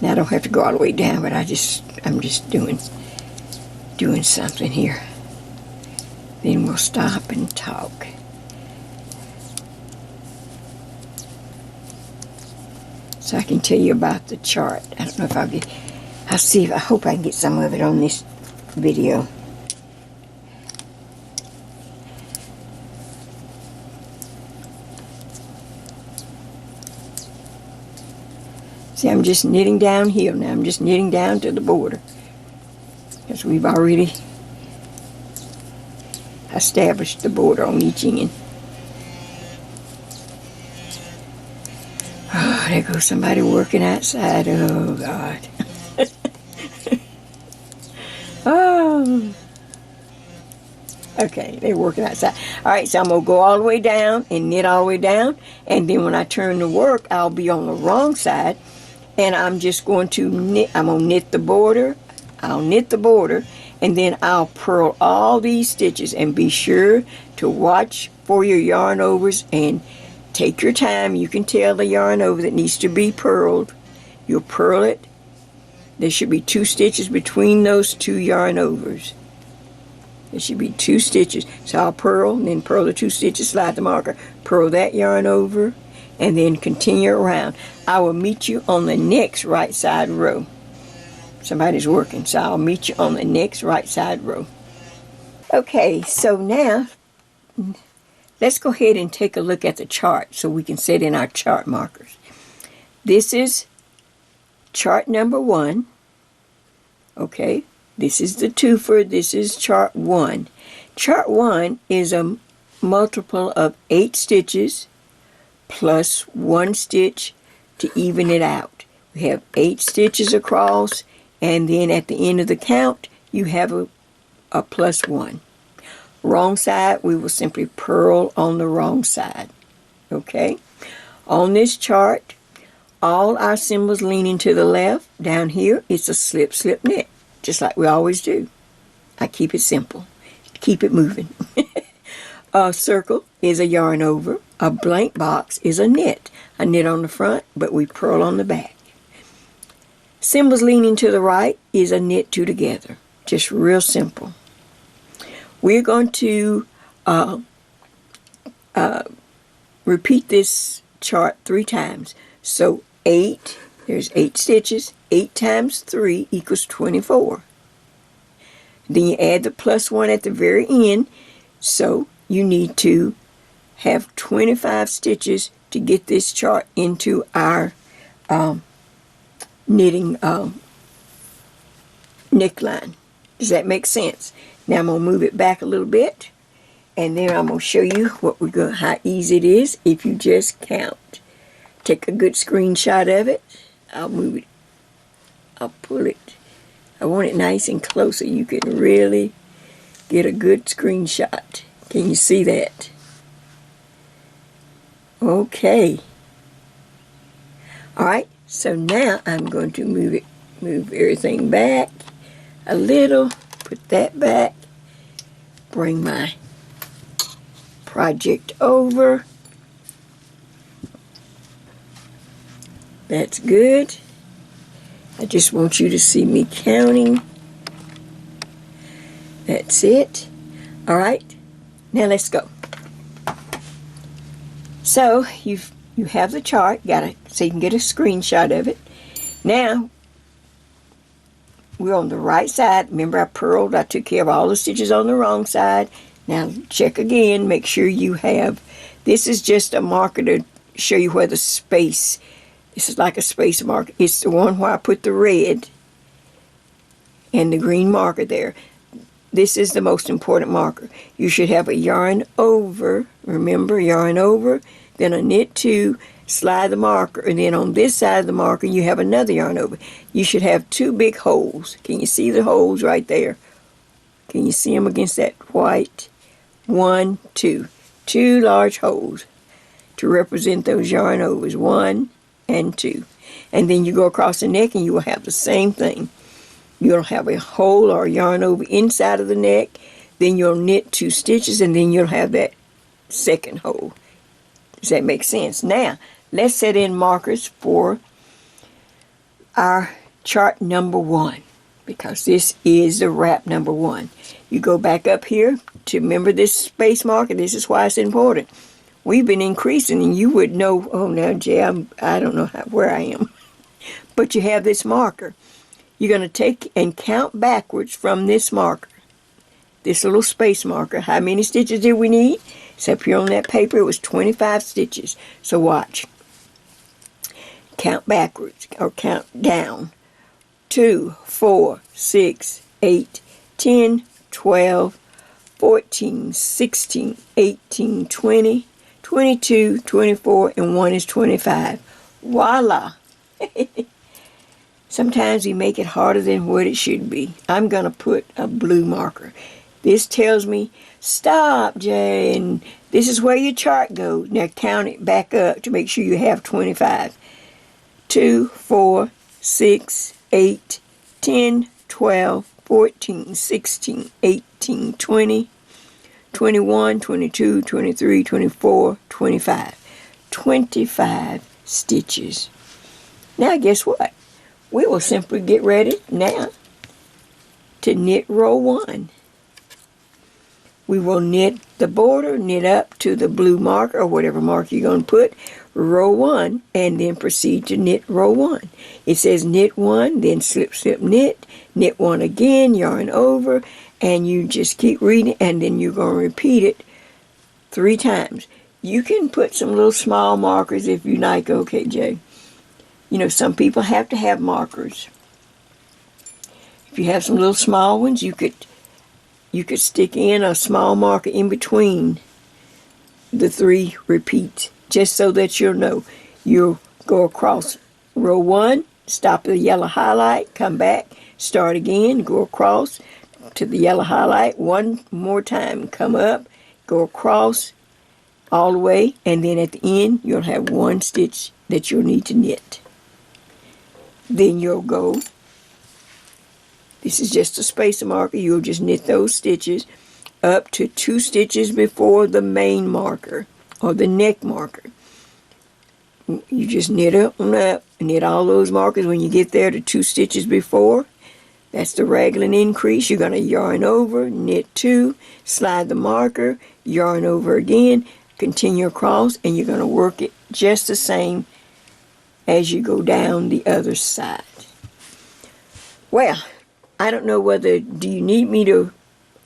Now I don't have to go all the way down, but I'm just doing something here. Then we'll stop and talk. So I can tell you about the chart. I don't know if I hope I can get some of it on this video. See, I'm just knitting downhill now. I'm just knitting down to the border. Because we've already established the border on each end. Oh, there goes somebody working outside. Oh, God. Oh. Okay, they're working outside. All right, so I'm going to go all the way down and knit all the way down. And then when I turn to work, I'll be on the wrong side. And I'm just going to knit. I'm going to knit the border. I'll knit the border. And then I'll purl all these stitches. And be sure to watch for your yarn overs and take your time. You can tell the yarn over that needs to be purled. You'll purl it. There should be 2 stitches between those 2 yarn overs. There should be 2 stitches. So I'll purl, and then purl the 2 stitches, slide the marker, purl that yarn over, and then continue around. I will meet you on the next right side row. Somebody's working, so I'll meet you on the next right side row. Okay, so now let's go ahead and take a look at the chart so we can set in our chart markers. This is chart number 1. Okay, this is the twofer. This is chart 1. Chart 1 is a multiple of 8 stitches plus 1 stitch to even it out. We have 8 stitches across, and then at the end of the count, you have a plus 1. Wrong side, we will simply purl on the wrong side. Okay? On this chart, all our symbols leaning to the left. Down here, it's a slip, slip, knit, just like we always do. I keep it simple. Keep it moving. A circle is a yarn over. A blank box is a knit. A knit on the front, but we purl on the back. Symbols leaning to the right is a knit 2 together. Just real simple. We're going to repeat this chart 3 times. So 8, there's 8 stitches. 8 times 3 equals 24. Then you add the plus 1 at the very end. So you need to have 25 stitches to get this chart into our knitting neckline. Does that make sense? Now I'm going to move it back a little bit, and then I'm going to show you how easy it is if you just count. Take a good screenshot of it. I'll move it. I'll pull it. I want it nice and close so you can really get a good screenshot. Can you see that? Okay. Alright, so now I'm going to move everything back a little. Put that back. Bring my project over. That's good. I just want you to see me counting. That's it. All right. Now let's go. So you have the chart. So you can get a screenshot of it. Now we're on the right side. Remember I purled. I took care of all the stitches on the wrong side. Now check again. Make sure you have. This is just a marker to show you where the space. This is like a space marker. It's the one where I put the red and the green marker there. This is the most important marker. You should have a yarn over. Remember, yarn over. Then a knit 2. Slide the marker. And then on this side of the marker, you have another yarn over. You should have 2 big holes. Can you see the holes right there? Can you see them against that white? 1, 2. 2 large holes to represent those yarn overs. 1 and 2. And then you go across the neck and you will have the same thing. You'll have a hole or yarn over inside of the neck. Then you'll knit 2 stitches and then you'll have that second hole. Does that make sense? Now, let's set in markers for our chart number 1, because this is the wrap number 1. You go back up here to remember this space marker. This is why it's important. We've been increasing, and you would know, oh, now, Jay, I don't know where I am. But you have this marker. You're going to take and count backwards from this marker, this little space marker. How many stitches did we need? It's up here on that paper. It was 25 stitches. So watch. Count backwards, or count down. 2, 4, 6, 8, 10, 12, 14, 16, 18, 20, 22, 24, and 1 is 25. Voila! Sometimes we make it harder than what it should be. I'm going to put a blue marker. This tells me, stop, Jay, and this is where your chart goes. Now count it back up to make sure you have 25. 2, 4, 6, 8, 10, 12, 14, 16, 18, 20, 21, 22, 23, 24, 25. 25 stitches. Now guess what? We will simply get ready now to knit row 1. We will knit the border, knit up to the blue marker or whatever marker you're going to put, row 1, and then proceed to knit row 1. It says knit 1, then slip, slip, knit 1 again, yarn over, and you just keep reading, and then you're going to repeat it 3 times. You can put some little small markers if you like. Okay, Jay. You know, some people have to have markers. If you have some little small ones, you could stick in a small marker in between the 3 repeats, just so that you'll know. You'll go across row 1, stop at the yellow highlight, come back, start again, go across to the yellow highlight one more time, come up, go across all the way, and then at the end you'll have 1 stitch that you'll need to knit. Then you'll go, this is just a spacer marker, you'll just knit those stitches up to 2 stitches before the main marker or the neck marker. You just knit up and up, knit all those markers. When you get there to 2 stitches before, that's the raglan increase. You're going to yarn over, knit 2, slide the marker, yarn over again, continue across, and you're going to work it just the same as you go down the other side. Well, I don't know whether, do you need me to,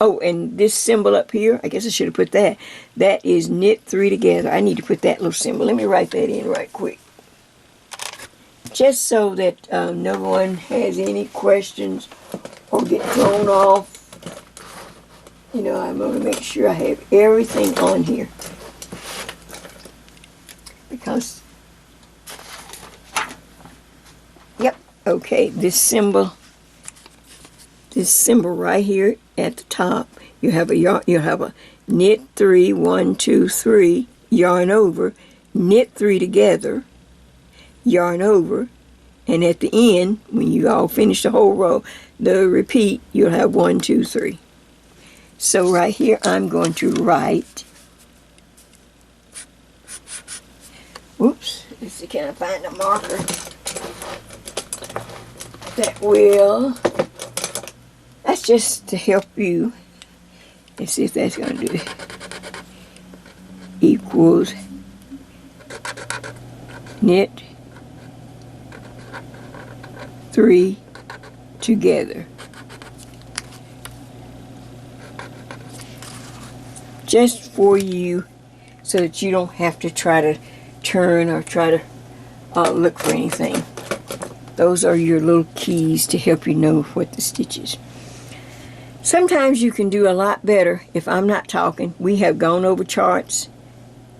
oh, and this symbol up here, I guess I should have put that. That is knit 3 together. I need to put that little symbol. Let me write that in right quick. Just so that no one has any questions or get thrown off. You know, I'm going to make sure I have everything on here. Because, yep, okay, this symbol right here at the top, you have a knit 3, 1, 2, 3, yarn over, knit 3 together, yarn over, and at the end, when you all finish the whole row, the repeat, you'll have 1, 2, 3. So right here, I'm going to write, oops, let's see, can I find a marker that will, that's just to help you. Let's see if that's going to do it. Equals knit 3 together. Just for you, so that you don't have to try to turn or try to look for anything. Those are your little keys to help you know what the stitch is. Sometimes you can do a lot better if I'm not talking. We have gone over charts.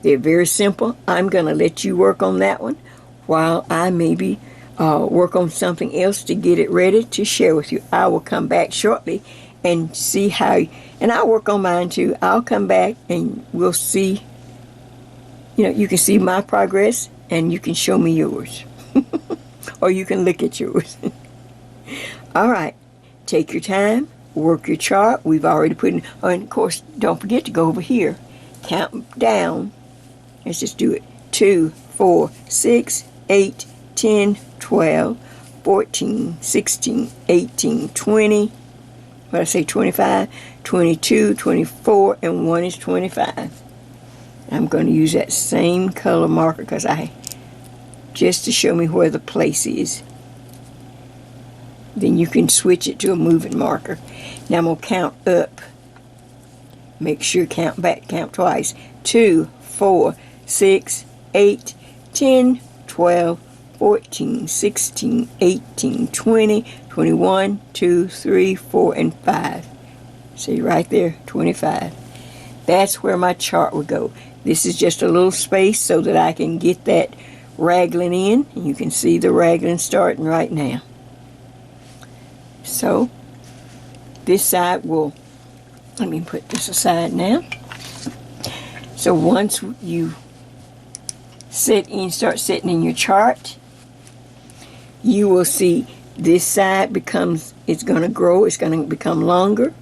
They're very simple. I'm going to let you work on that one while I maybe work on something else to get it ready to share with you. I will come back shortly and see how, and I'll work on mine too. I'll come back and we'll see, you know, you can see my progress and you can show me yours. Or you can look at yours. All right, take your time. Work your chart. We've already put in, oh, and of course, don't forget to go over here. Count down. Let's just do it. 2, 4, 6, 8, 10, 12, 14, 16, 18, 20. What I say, 25, 22, 24, and 1 is 25. I'm going to use that same color marker just to show me where the place is. Then you can switch it to a moving marker. Now I'm going to count up. Make sure count back, count twice. 2, 4, 6, 8, 10, 12, 14, 16, 18, 20, 21, 2, 3, 4, and 5. See right there, 25. That's where my chart would go. This is just a little space so that I can get that raglan in. And you can see the raglan starting right now. So, this side will, let me put this aside now. So once you start setting in your chart, you will see this side it's going to grow, it's going to become longer.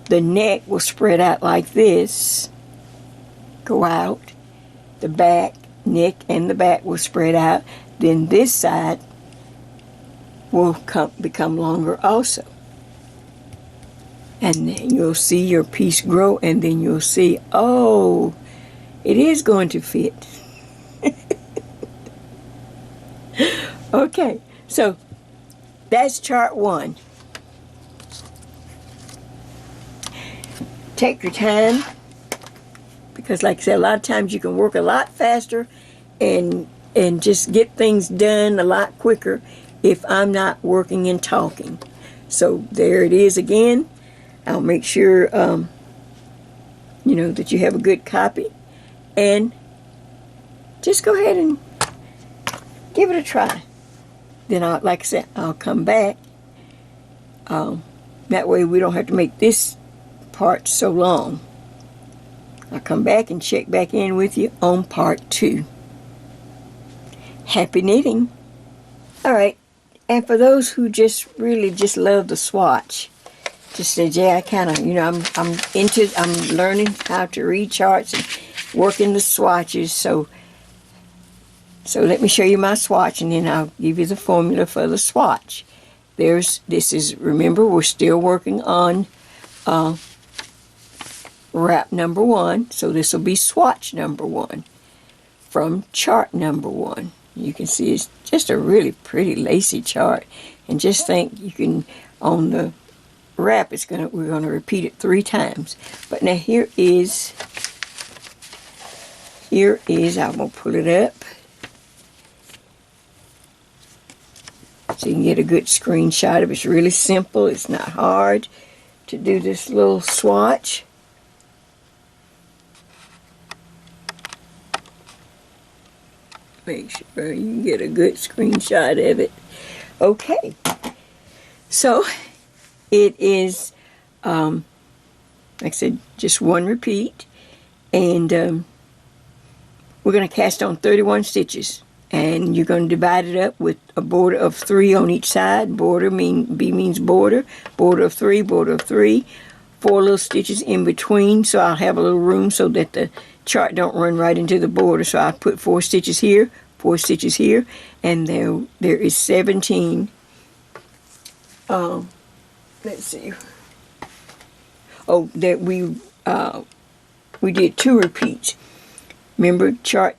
The neck will spread out like this, go out. The back, neck and the back will spread out. Then this side will become longer also. And then you'll see your piece grow, and then you'll see, oh, it is going to fit. Okay, so that's chart 1. Take your time, because like I said, a lot of times you can work a lot faster and just get things done a lot quicker if I'm not working and talking. So there it is again. I'll make sure that you have a good copy, and just go ahead and give it a try. Then like I said, I'll come back. That way we don't have to make this part so long. I'll come back and check back in with you on part 2. Happy knitting. All right, and for those who really love the swatch, just said, yeah, I kind of, I'm learning how to read charts and working the swatches. So let me show you my swatch, and then I'll give you the formula for the swatch. Remember, we're still working on wrap number 1. So this will be swatch number 1 from chart number 1. You can see it's just a really pretty lacy chart. And just think, you can, on the wrap, we're going to repeat it 3 times. But now here is, I'm going to pull it up so you can get a good screenshot of it. It's really simple. It's not hard to do this little swatch. Make sure you can get a good screenshot of it. Okay, so it is, like I said, just 1 repeat, and we're going to cast on 31 stitches, and you're going to divide it up with a border of 3 on each side. Border B means border, border of 3, 4 little stitches in between, so I'll have a little room so that the chart don't run right into the border. So I put 4 stitches here, 4 stitches here, and there is 17. Let's see. Oh, that we did 2 repeats. Remember, chart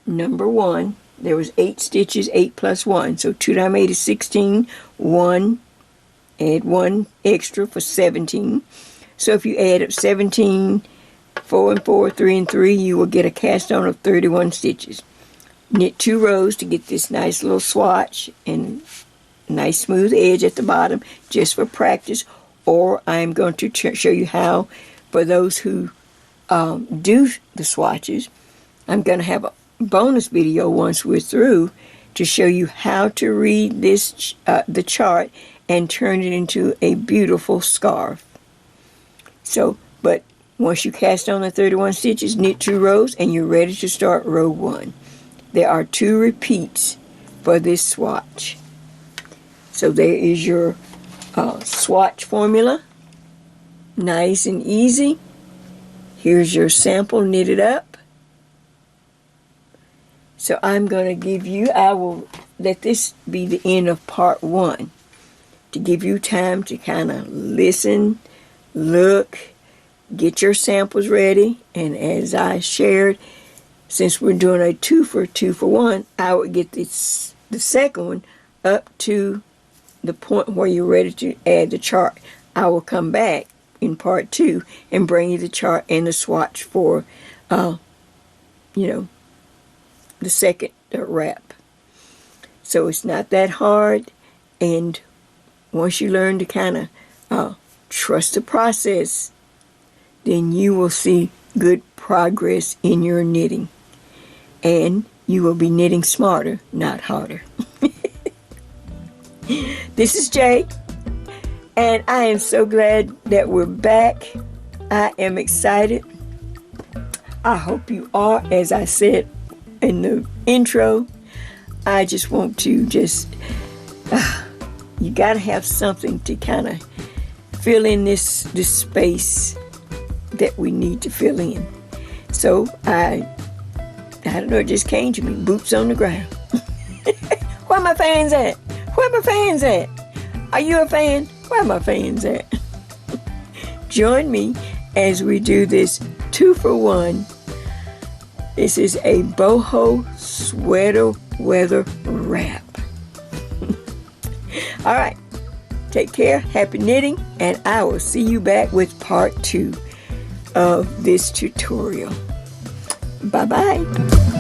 number 1, there was 8 stitches, 8 plus 1. So 2 times 8 is 16. 1, add 1 extra for 17. So if you add up 17, 4 and 4, 3 and 3, you will get a cast on of 31 stitches. Knit 2 rows to get this nice little swatch and nice smooth edge at the bottom, just for practice. Or I'm going to show you how, for those who do the swatches, I'm going to have a bonus video once we're through to show you how to read this the chart and turn it into a beautiful scarf. So, but once you cast on the 31 stitches, knit 2 rows, and you're ready to start row 1. There are 2 repeats for this swatch. So there is your swatch formula. Nice and easy. Here's your sample knitted up. So I'm going to give you, let this be the end of part 1 to give you time to kind of listen, look, get your samples ready. And as I shared, since we're doing a 2 for 1, I would get the second one up to the point where you're ready to add the chart. I will come back in part 2 and bring you the chart and the swatch for, the second wrap. So it's not that hard, and once you learn to kind of trust the process, then you will see good progress in your knitting. And you will be knitting smarter, not harder. This is Jay, and I am so glad that we're back. I am excited. I hope you are. As I said in the intro, I just want to you got to have something to kind of fill in this space that we need to fill in. So I don't know, it just came to me, boots on the ground. Where my fans at? Where my fans at? Are you a fan? Where my fans at? Join me as we do this 2 for 1. This is a boho sweater weather wrap. All right, take care, happy knitting, and I will see you back with part 2 of this tutorial. Bye-bye.